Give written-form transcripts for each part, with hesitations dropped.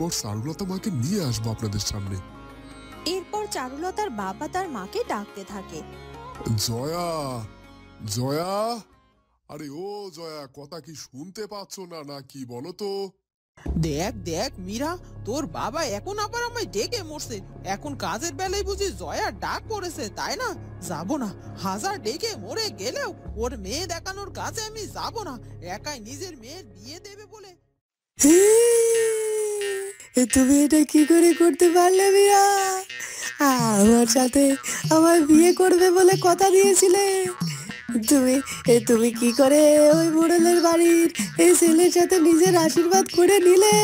এরপর চারুলতা মাকে নিয়ে আসবো আপনাদের সামনে। এরপর চারুলতার বাবা তার মাকে ডাকতে থাকে। জয়া, জয়া, আরে ও জয়া, কথা কি শুনতে পাচ্ছ না নাকি বলো তো? দেখ দেখ মীরা, তোর বাবা এখন আবার আমায় ডেকে মরছে। এখন কাজের বেলায় বুঝি জয়ার ডাক পড়েছে, তাই না? যাবো না, হাজার ডেকে মরে গেলেও ওর মেয়ে দেখানোর কাছে আমি যাবো না। একাই নিজের মেয়ের বিয়ে দেবে বলে। তুমি এটা কি করে করতে পারলে মীরা? আমার সাথে আমার বিয়ে করবে বলে কথা দিয়েছিলে। তুমি তুমি কি করে ওই মোড়লের বাড়ির এই ছেলের সাথে নিজের আশীর্বাদ করে নিলে?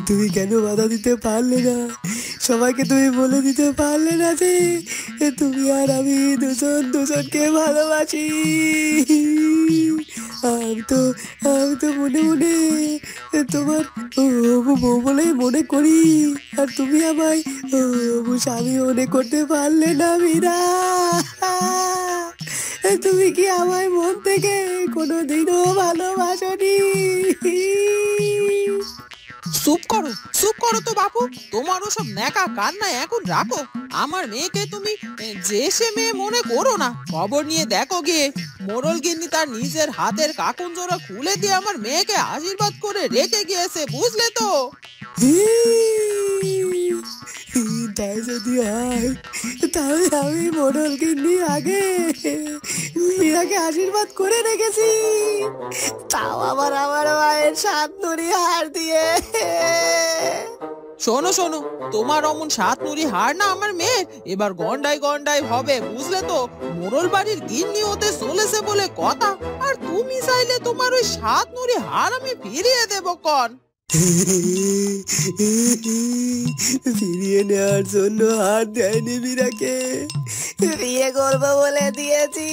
তুমি কেন বাধা দিতে পারলে না? সবাইকে তুমি বলে দিতে পারলে না যে তুমি আর আমি দুজনকে ভালোবাসি? আমি তো মনে মনে তোমার বউ বলে মনে করি, আর তুমি আমায় স্বামী মনে করতে পারলে না মীরা। তুমি কি আমায় মন থেকে কোনোদিনও ভালোবাসনি? চুপ করো তো বাপু, তোমার ওসব ন্যাকা কান্না এখন রাখো। আমার মেয়েকে তুমি যে সে মেয়ে মনে করো না। খবর নিয়ে দেখো গিয়ে, মোড়ল গিন্নি তার নিজের হাতের কাকুন জোড়া খুলে দিয়ে আমার মেয়েকে আশীর্বাদ করে রেখে গিয়েছে, বুঝলে তো? তাই যদি হয় তাহলে আমি মোড়ল গিন্নি আগে মীরাকে আশীর্বাদ করে রেখেছি, তাও আবার আমার মায়ের 7 নুড়ি হার দিয়ে। শোনো তোমার অমন 7 নুড়ি হার না আমার মেয়ের এবার গন্ডায় হবে, বুঝলে তো? মোড়ল বাড়ির গিন্নি হতে চলেছে বলে কথা, আর তুমি চাইলে তোমার ওই 7 নুড়ি হার আমি ফিরিয়ে দেবো কন? ফিরিয়ে নেওয়ার জন্য হার দেয়নি মীরাকে, বিয়ে করবো বলে দিয়েছি।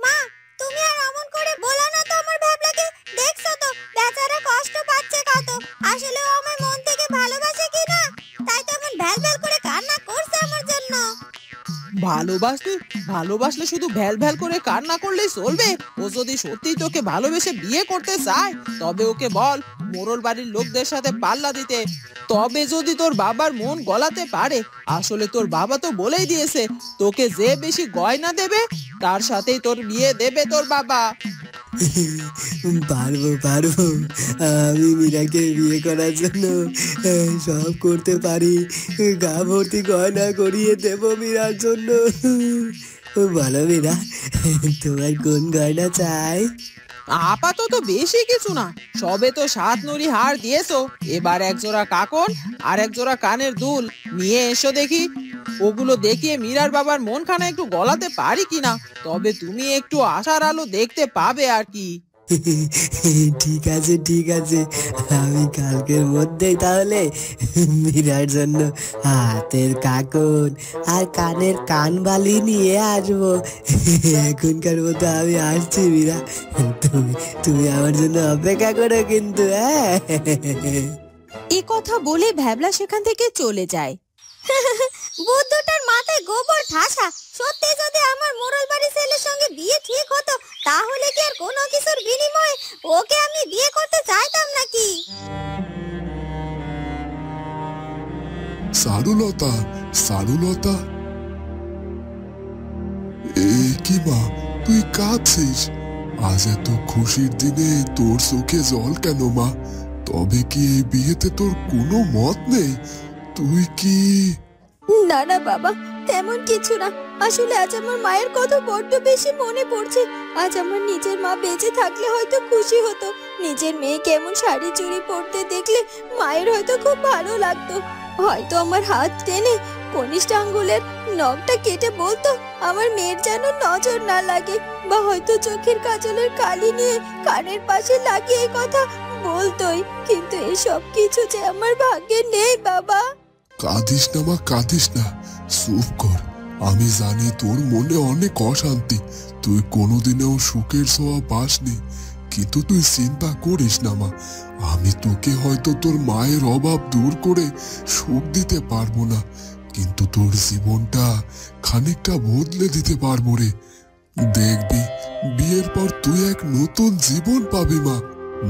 মা, তুমি আর অমন করে বলো না তো আমার ভ্যাবলাকে। দেখছো তো বেচারা কষ্ট পাচ্ছে কত। আসলে ও আমার মন থেকে ভালোবাসে কিনা, তাই তো এমন ভ্যাল করে কান্না করছে আমার জন্য। ভালোবাসলে শুধু ভ্যাল করে কান্না করলেই চলবে? ও যদি সত্যি তোকে ভালোবেসে বিয়ে করতে চায় তবে ওকে বল মোড়ল বাড়ির লোকদের সাথে পাল্লা দিতে। তবে যদি তোর বাবার মন গলাতে পারে। আসলে তোর বাবা তো বলেই দিয়েছে, তোকে যে বেশি গয়না দেবে তার সাথেই তোর বিয়ে দেবে তোর বাবা। পারবো, আমি মীরাকে বিয়ে করার জন্য সব করতে পারি। গা ভর্তি গয়না করিয়ে দেব মীরার জন্য। বলো মীরা, তোমার কোন গয়না চাই? আপাতত বেশি কিছু না, সবে তো 7 নুড়ি হার দিয়েছো। এবার 1 জোড়া কাকন আর 1 জোড়া কানের দুল নিয়ে এসো দেখি। ওগুলো দেখিয়ে মীরার বাবার মনখানা একটু গলাতে পারি কিনা, তবে তুমি একটু আশার আলো দেখতে পাবে আর কি। ঠিক আছে, আমি কালকের মধ্যেই তাহলে মীরার জন্য হাতের কাকন আর কানের কানবালি নিয়ে আসবো। এখনকার মতো আমি আসছি মীরা, তুমি আমার জন্য অপেক্ষা করো কিন্তু। এই কথা বলে ভ্যাবলা সেখান থেকে চলে যায়। বুদ্ধটার মাথায় গোবর ঠাসা। সত্যি যদি আমার মোড়ল বাড়ির ছেলের সঙ্গে বিয়ে ঠিক হতো তাহলে কি আর কোনো কিছুর বিনিময়ে ওকে আমি বিয়ে করতে চাইতাম নাকি? চারুলতা, কি মা, তুই কাঁদছিস? আজ এত খুশির দিনে তোর চোখে জল কেন মা? তবে কি এই বিয়েতে তোর কোনো মত নেই? তুই কি? না বাবা, তেমন কিছু না। আসলে আজ আমার মায়ের কথা বড্ড বেশি মনে পড়ছে। আজ আমার নিজের মা বেঁচে থাকলে হয়তো খুশি হতো। নিজের মেয়ে কেমন শাড়ি চুড়ি পরতে দেখলে মায়ের হয়তো খুব ভালো লাগতো। হয়তো আমার হাত টেনে কনিষ্ঠ আঙ্গুলের নখটা কেটে বলতো আমার মেয়ের যেন নজর না লাগে, বা হয়তো চোখের কাজলের কালি নিয়ে কানের পাশে লাগিয়ে কথা বলতোই। কিন্তু এসব কিছু যে আমার ভাগ্যে নেই বাবা। কাঁদিস না মা, কাঁদিস না, চুপ কর। আমি জানি তোর মনে অনেক অশান্তি, তুই কোনোদিনও সুখের ছোঁয়া পাসনি। কিন্তু তুই চিন্তা করিস না মা, আমি তোকে হয়তো তোর মায়ের অভাব দূর করে সুখ দিতে পারবো না, কিন্তু তোর জীবনটা খানিকটা বদলে দিতে পারবো রে। দেখবি বিয়ের এরপর তুই এক নতুন জীবন পাবি মা।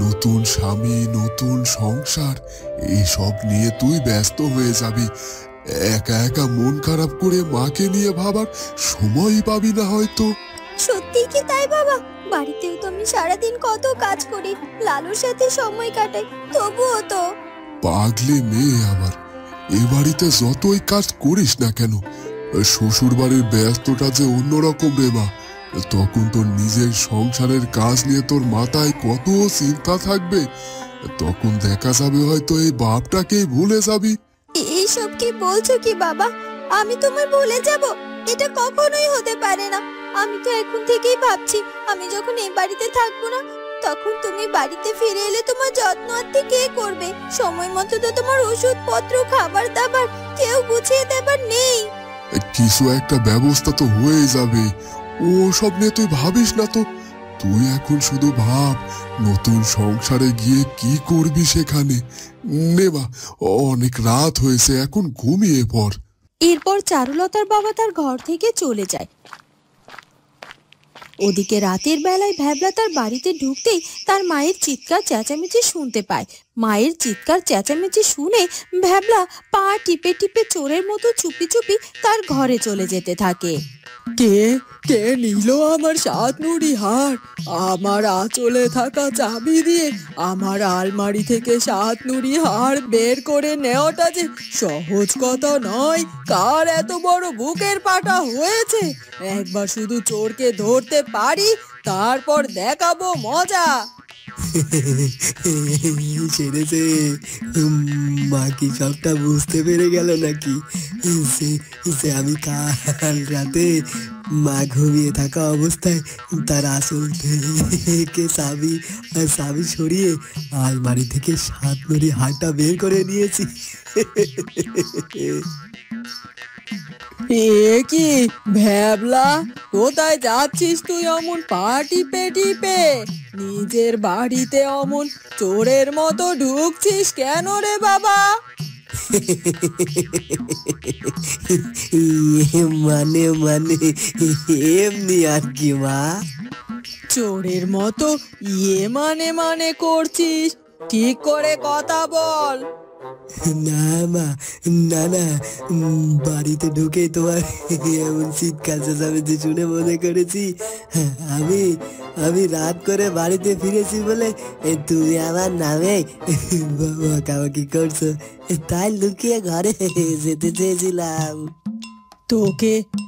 নতুন স্বামী, নতুন সংসার, এইসব নিয়ে তুই ব্যস্ত হয়ে যাবি। একা একা মন খারাপ করে মাকে নিয়ে ভাবার সময়ই পাবি না হয়তো। সত্যি কি তাই বাবা? বাড়িতেও তো আমি সারাদিন কত কাজ করি, লালুর সাথে সময় কাটাই, তবুও তো। পাগলি মেয়ে আমার, এ বাড়িতে যতই কাজ করিস না কেন, শ্বশুর বাড়ির ব্যস্ততা যে অন্যরকম রে মা। তখন তোর নিজের সংসারের কাজ নিয়ে তোর মাথায় কত চিন্তা থাকবে। তখন দেখা যাবে হয়তো এই বাপটাকেই ভুলে যাবি। এইসব কি বলছো কি বাবা? আমি তোমায় ভুলে যাব? এটা কখনোই হতে পারে না। আমি তো এখন থেকেই ভাবছি, আমি যখন এই বাড়িতে থাকবো না, তখন তুমি বাড়িতে ফিরে এলে তোমার যত্ন আত্তি কে করবে? সময় মতো তো তোমার ওষুধপত্র, খাবার দাবার কেউ গুছিয়ে দেবার নেই। কিছু একটা ব্যবস্থা তো হয়ে যাবে, ও সব নিয়ে তুই ভাবিস না তো। তুই এখন শুধু ভাব নতুন সংসারে গিয়ে কি করবি সেখানে। নে মা, অনেক রাত হয়েছে, এখন ঘুমিয়ে পড়। এরপর চারুলতার বাবা তার ঘর থেকে চলে যায়। ওদিকে রাতের বেলায় ভ্যাবলা তার বাড়িতে ঢুকতেই তার মায়ের চিৎকার চেঁচামেচি শুনতে পায়। মায়ের চিৎকার চেঁচামেচি শুনে ভ্যাবলা পা টিপে টিপে চোরের মতো চুপি চুপি তার ঘরে চলে যেতে থাকে। কে কে নিল আমার 7 নুড়ি হার? আমার আঁচলে থাকা চাবি দিয়ে আমার আলমারি থেকে 7 নুড়ি হার বের করে নেওয়াটা যে সহজ কথা নয়। কার এত বড় বুকের পাটা হয়েছে? একবার শুধু চোরকে ধরতে পারি, তারপর দেখাবো মজা। সেরেছে, মা কি সবটা বুঝতে পেরে গেল নাকি? সে আমি কাল রাতে মা ঘুমিয়ে থাকা অবস্থায় তার আসল থেকে চাবি সরিয়ে আলমারি থেকে 7 নুড়ি হারটা বের করে নিয়েছি। এ কি ভ্যাবলা, কোথায় যাচ্ছিস তুই অমন পা টিপে টিপে? নিজের বাড়িতে অমন চোরের মতো ঢুকছিস কেন রে বাবা? মানে এমনি আর কি মা। চোরের মতো মানে করছিস? ঠিক করে কথা বল। না মা, না, বাড়িতে ঢুকে তোমার এমন চিৎকার চেঁচামেচি শুনে মনে করেছি আমি রাত করে বাড়িতে ফিরেছি বলে তুমি আমার নামে বকাবকি করছো, তাই লুকিয়ে ঘরে যেতে চেয়েছিলাম।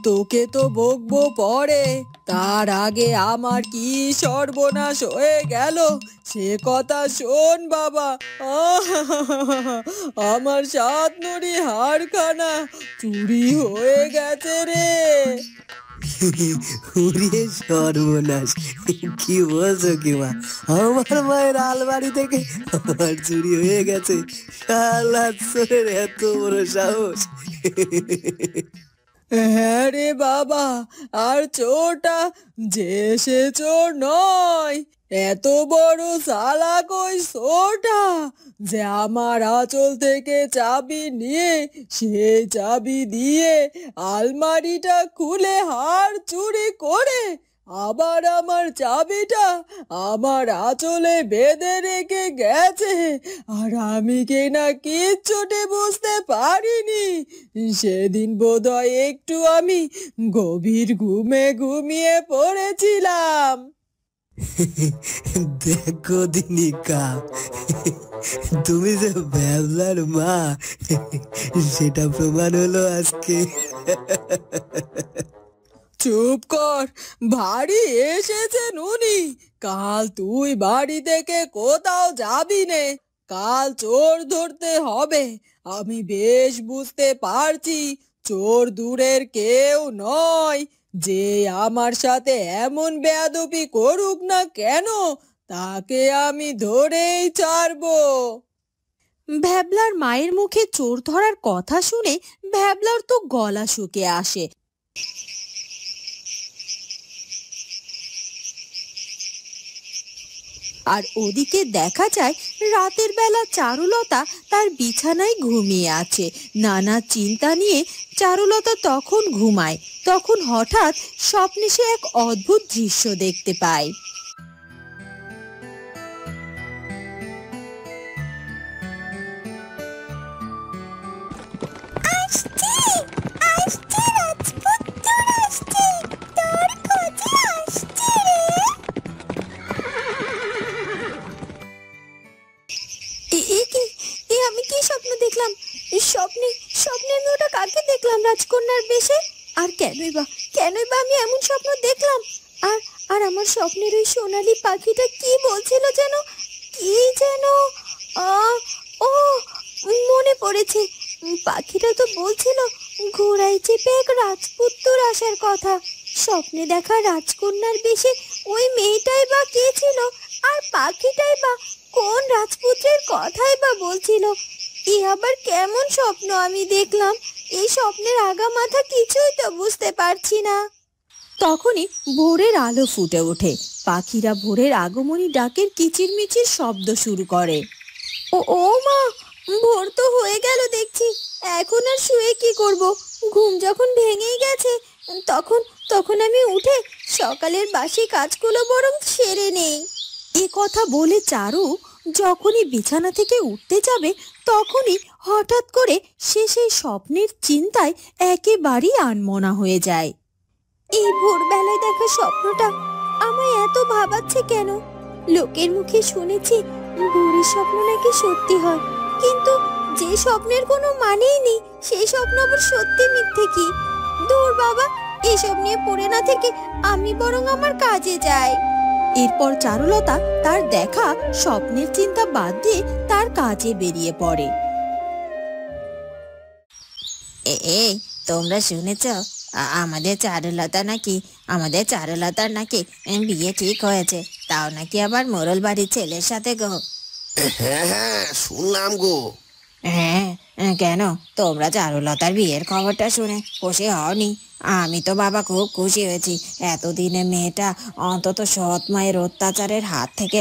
তোকে তো বকবো পরে, তার আগে আমার কি সর্বনাশ হয়ে গেল সে কথা শোন বাবা। আমার 7 নুড়ি হারখানা চুরি হয়ে গেছে রে। উড়িয়ে সর্বনাশ, কি বলছো কি মা? আমার মায়ের আলমারি থেকে আমার চুরি হয়ে গেছে? শালা চোরের এত বড় সাহস! হ্যাঁ রে বাবা, আর চোরটা যে সে চোর নয়, এত বড় চালাক ওই চোরটা যে আমার আঁচল থেকে চাবি নিয়ে সেই চাবি দিয়ে আলমারিটা খুলে হার চুরি করে আবার আমার চাবিটা আমার আঁচলে বেঁধে রেখে গেছে। আর আমি কিনা কিচ্ছুটি বুঝতে পারিনি। সেদিন বোধহয় একটু আমি গভীর ঘুমিয়ে পড়েছিলাম। দেখো দিনিকা, তুমি যে ভ্যাবলার মা সেটা প্রমাণ হলো আজকে। চুপ কর, বাড়ি এসেছেন উনি। কাল তুই বাড়ি থেকে কোথাও যাবি নে, কাল চোর ধরতে হবে। আমি বেশ বুঝতে পারছি চোর দূরের কেউ নয়, যে আমার সাথে এমন বেয়াদবি করুক না কেন তাকে আমি ধরেই ছাড়বো। ভ্যাবলার মায়ের মুখে চোর ধরার কথা শুনে ভ্যাবলার তো গলা শুকিয়ে আসে। আর ওদিকে দেখা যায় রাতের বেলা চারুলতা তার বিছানায় ঘুমিয়ে আছে। নানা চিন্তা নিয়ে চারুলতা তখন ঘুমায়। তখন হঠাৎ স্বপ্নে সে এক অদ্ভুত দৃশ্য দেখতে পায়। আমি কি স্বপ্ন দেখলাম? স্বপ্নে স্বপ্নে আমি ওটা কাকে দেখলাম রাজকন্যার বেশে? আর কেনই বা আমি এমন স্বপ্ন দেখলাম? আর আর আমার স্বপ্নের ওই সোনালী পাখিটা কি বলছিল যেন, কি যেন? ও মনে পড়েছে, পাখিটা তো বলছিল ঘোড়ায় চেপে এক রাজপুত্তর আসার কথা। স্বপ্নে দেখা রাজকন্যার বেশে ওই মেয়েটাই বা কে ছিল? আর পাখিটাই বা কোন রাজপুত্রের কথাই বা বলছিল? এ আবার কেমন স্বপ্ন আমি দেখলাম? এই স্বপ্নের আগা মাথা কিছুই তো বুঝতে পারছি না। তখনই ভোরের আলো ফুটে ওঠে। পাখিরা ভোরের আগমনী ডাকের কিচিরমিচির শব্দ শুরু করে। ও মা, ভোর তো হয়ে গেল দেখছি। এখন আর শুয়ে কি করব? ঘুম যখন ভেঙেই গেছে, তখন আমি উঠে সকালের বাসি কাজগুলো বরং সেরে নেই। এ কথা বলে চারু যখনই বিছানা থেকে উঠতে যাবে, তখনই হঠাৎ করে সে সেই স্বপ্নের চিন্তায় একেবারেই আনমনা হয়ে যায়। এই ভোরবেলায় দেখা স্বপ্নটা আমায় এত ভাবাচ্ছে কেন? লোকের মুখে শুনেছি ভোরের স্বপ্ন নাকি সত্যি হয়, কিন্তু যে স্বপ্নের কোনো মানেই নেই সেই স্বপ্ন আবার সত্যি মিথ্যে কি? দূর বাবা, এসব নিয়ে পড়ে না থেকে আমি বরং আমার কাজে যাই। এরপর চারুলতা তার দেখা স্বপ্নের চিন্তা বাদ দিয়ে তার কাজে বেরিয়ে পড়ে। এই তোমরা শুনেছ আমাদের চারুলতার নাকি বিয়ে ঠিক হয়েছে, তাও নাকি আবার মোড়ল বাড়ির ছেলের সাথে গো। হ্যাঁ শুনলাম গো। হ্যাঁ, কেন তোমরা চারুলতার বিয়ের খবরটা শুনে খুশি হওনি? আমি তো বাবা খুব খুশি হয়েছি। এতদিনে মেয়েটা অন্তত সৎ মায়ের অত্যাচারের হাত থেকে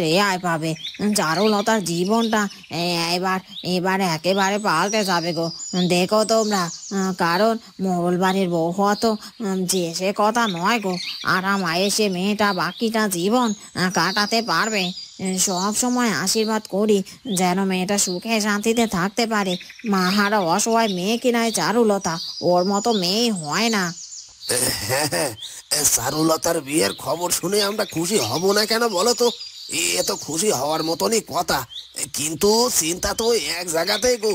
রেহাই পাবে। চারুলতার জীবনটা এবার একেবারে পাল্টে যাবে গো। দেখো তোমরা, কারণ মোড়ল বাড়ির বউ হওয়া তো যে সে কথা নয় গো। আরামায়ে সে মেয়েটা বাকিটা জীবন কাটাতে পারবে। সব সময় আশীর্বাদ করি যেন মেয়েটা সুখে শান্তিতে থাকতে পারে। মাহারা অসহায় মেয়ে কিনায় চারুলতা, ওর মতো মেয়ে হয় না। হ্যাঁ, চারুলতার বিয়ের খবর শুনে আমরা খুশি হব না কেন বলো তো? এ তো খুশি হওয়ার মতনই কথা, কিন্তু চিন্তা তো এক জায়গাতেই গো।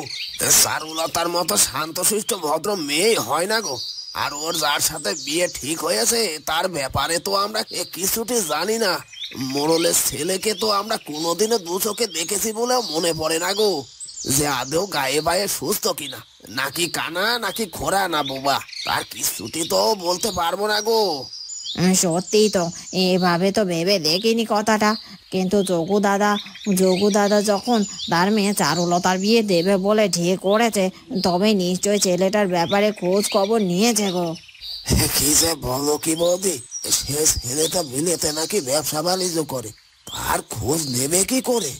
চারুলতার মতো শান্তশিষ্ট ভদ্র মেয়ে হয় না গো। আর ওর যার সাথে বিয়ে ঠিক হয়েছে তার ব্যাপারে তো আমরা কিছুটি জানি না। মোড়লের ছেলেকে তো আমরা কোনোদিনও দু চোখে দেখেছি বলেও মনে পড়ে না গো, যে আদৌ গায়ে বায়ে সুস্থ কিনা, নাকি কানা নাকি খোরা না বোবা, তার কিছুটি তো বলতে পারবো না গো। সত্যি তো, এভাবে তো ভেবে দেখিনি কথাটা। কিন্তু যোগু দাদা যখন তার মেয়ে চারুলতার বিয়ে দেবে বলে ঠিক করেছে, তবে নিশ্চয় ছেলেটার ব্যাপারে খোঁজ খবর নিয়েছে গো। কি যে বলো কি বৌদি, সে ছেলেটা বিলেতে নাকি ব্যবসা বাণিজ্য করে, তার খোঁজ নেবে কি করে?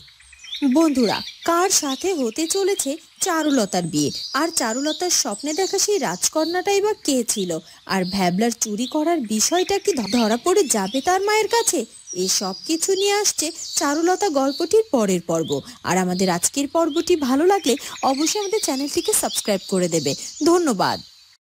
বন্ধুরা, কার সাথে হতে চলেছে চারুলতার বিয়ে? আর চারুলতার স্বপ্নে দেখা সেই রাজকন্যাটাই বা কে ছিল? আর ভ্যাবলার চুরি করার বিষয়টা কি ধরা পড়ে যাবে তার মায়ের কাছে? এই সব কিছু নিয়ে আসছে চারুলতা গল্পটির পরের পর্ব। আর আমাদের আজকের পর্বটি ভালো লাগলে অবশ্যই আমাদের চ্যানেলটিকে সাবস্ক্রাইব করে দেবে। ধন্যবাদ।